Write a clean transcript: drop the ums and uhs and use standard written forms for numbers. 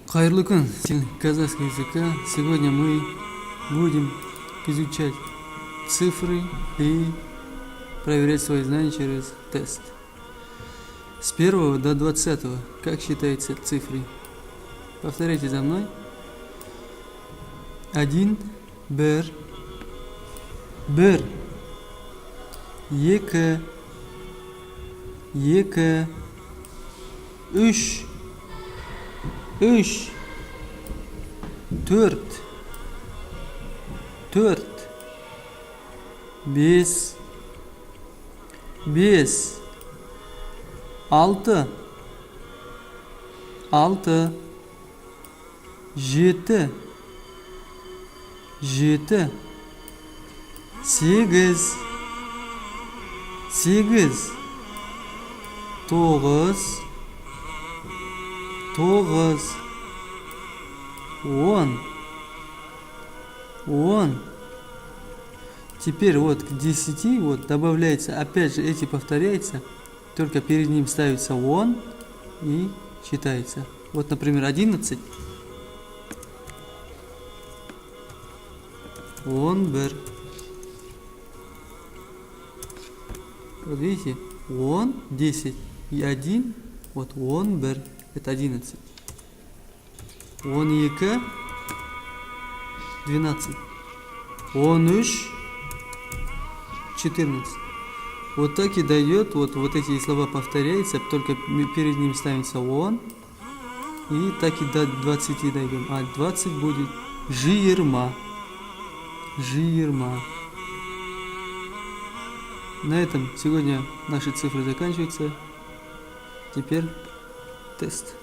Хайрлы күн, казахского языка. Сегодня мы будем изучать цифры и проверять свои знания через тест. С 1 до 20. Как считается цифры? Повторяйте за мной. 1 1 1 2 2 3 3 4 4 5 5 6 6 7 7 8 8 9 9 10. Теперь вот к 10 вот добавляется, опять же эти повторяется, только перед ним ставится он и читается. Вот, например, 11. Он бер. Вот видите, он 10 и 1, вот он бер, это 11. Он екі 12. Он үш 14. Вот так и дает, вот эти слова повторяются, только перед ним ставится он, и так и до 20 дойдем. А 20 будет жиырма. Жиырма. На этом сегодня наши цифры заканчиваются. Теперь тест.